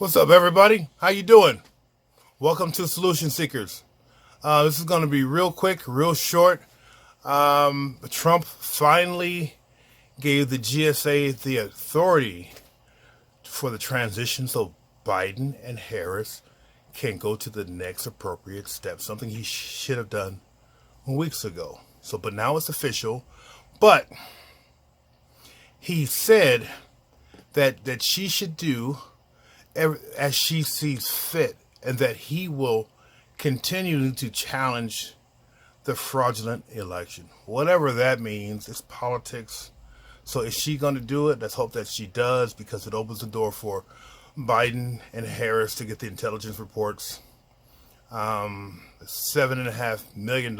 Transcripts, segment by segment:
What's up, everybody? How you doing? Welcome to Solution Seekers. This is going to be real quick, real short. Trump finally gave the GSA the authority for the transition so Biden and Harris can go to the next appropriate step, something he should have done weeks ago. But now it's official. But he said that she should do as she sees fit, and that he will continue to challenge the fraudulent election. Whatever that means, it's politics. So is she going to do it? Let's hope that she does, because it opens the door for Biden and Harris to get the intelligence reports. $7.5 million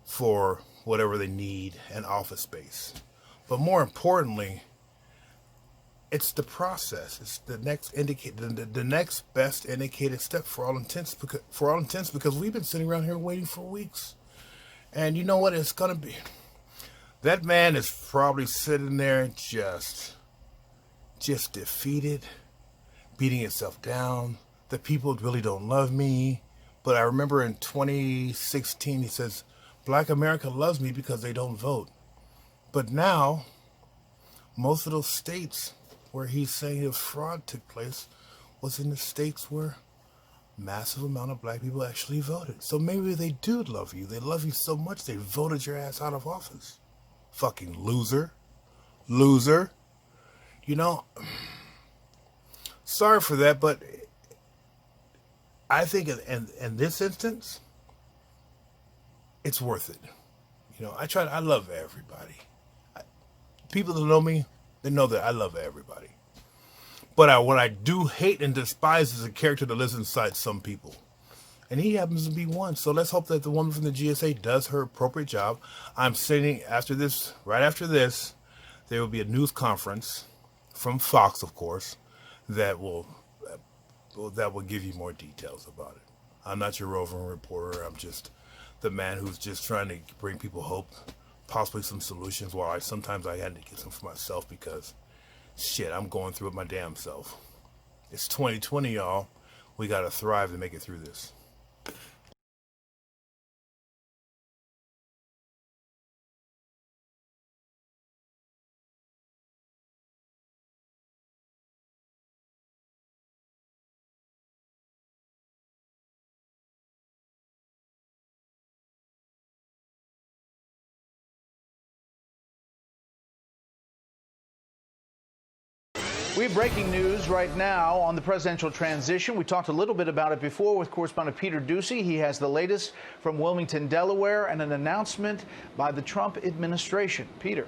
for whatever they need and office space. But more importantly, it's the process. It's the next the next best indicated step for all intents, because we've been sitting around here waiting for weeks. And you know what it's gonna be? That man is probably sitting there just defeated, beating himself down. The people really don't love me. But I remember in 2016 he says, Black America loves me because they don't vote. But now, most of those states where he's saying if fraud took place was in the states where massive amount of black people actually voted. So maybe they do love you. They love you so much they voted your ass out of office. Fucking loser. Loser. You know, sorry for that, but I think in this instance, it's worth it. You know, I love everybody. People that know me, they know that I love everybody. But what I do hate and despise is a character that lives inside some people. And he happens to be one. So let's hope that the woman from the GSA does her appropriate job. I'm sitting right after this, there will be a news conference from Fox, of course, that will give you more details about it. I'm not your roving reporter. I'm just the man who's just trying to bring people hope, possibly some solutions, while sometimes I had to get some for myself, because shit, I'm going through it my damn self. It's 2020, y'all. We gotta thrive and make it through this. We have breaking news right now on the presidential transition. We talked a little bit about it before with correspondent Peter Ducey. He has the latest from Wilmington, Delaware, and an announcement by the Trump administration. Peter.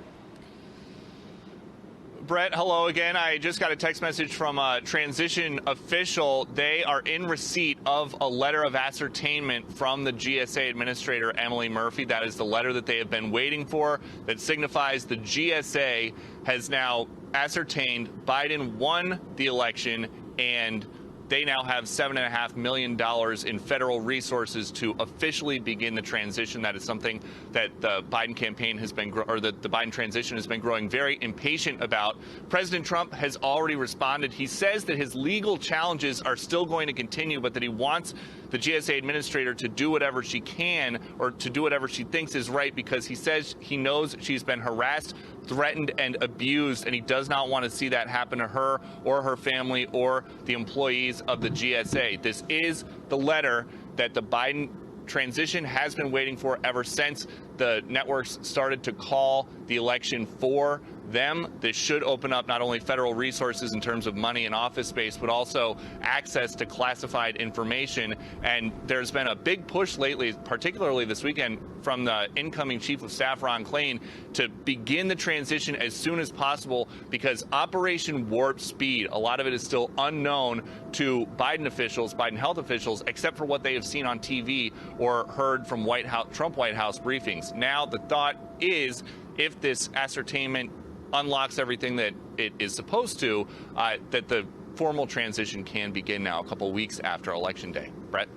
Brett, hello again. I just got a text message from a transition official. They are in receipt of a letter of ascertainment from the GSA administrator, Emily Murphy. That is the letter that they have been waiting for, that signifies the GSA has now ascertained Biden won the election, and they now have $7.5 million in federal resources to officially begin the transition. That is something that the Biden campaign has been, or the Biden transition has been growing very impatient about. President Trump has already responded. He says that his legal challenges are still going to continue, but that he wants the GSA administrator to do whatever she can, or to do whatever she thinks is right, because he says he knows she's been harassed, threatened, and abused, and he does not want to see that happen to her or her family or the employees of the GSA. This is the letter that the Biden transition has been waiting for ever since the networks started to call the election for them. This should open up not only federal resources in terms of money and office space, but also access to classified information. And there's been a big push lately, particularly this weekend, from the incoming Chief of Staff, Ron Klain, to begin the transition as soon as possible, because Operation Warp Speed, a lot of it is still unknown to Biden officials, Biden health officials, except for what they have seen on TV or heard from Trump White House briefings. Now, the thought is, if this ascertainment unlocks everything that it is supposed to, that the formal transition can begin now, a couple weeks after Election Day. Brett?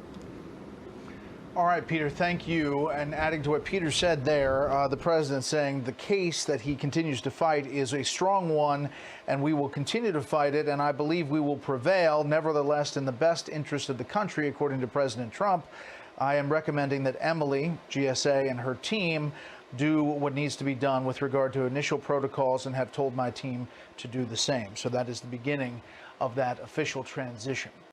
All right, Peter, thank you. And adding to what Peter said there, the president saying the case that he continues to fight is a strong one, and we will continue to fight it, and I believe we will prevail. Nevertheless, in the best interest of the country, according to President Trump, I am recommending that Emily, GSA, and her team do what needs to be done with regard to initial protocols and have told my team to do the same. So that is the beginning of that official transition.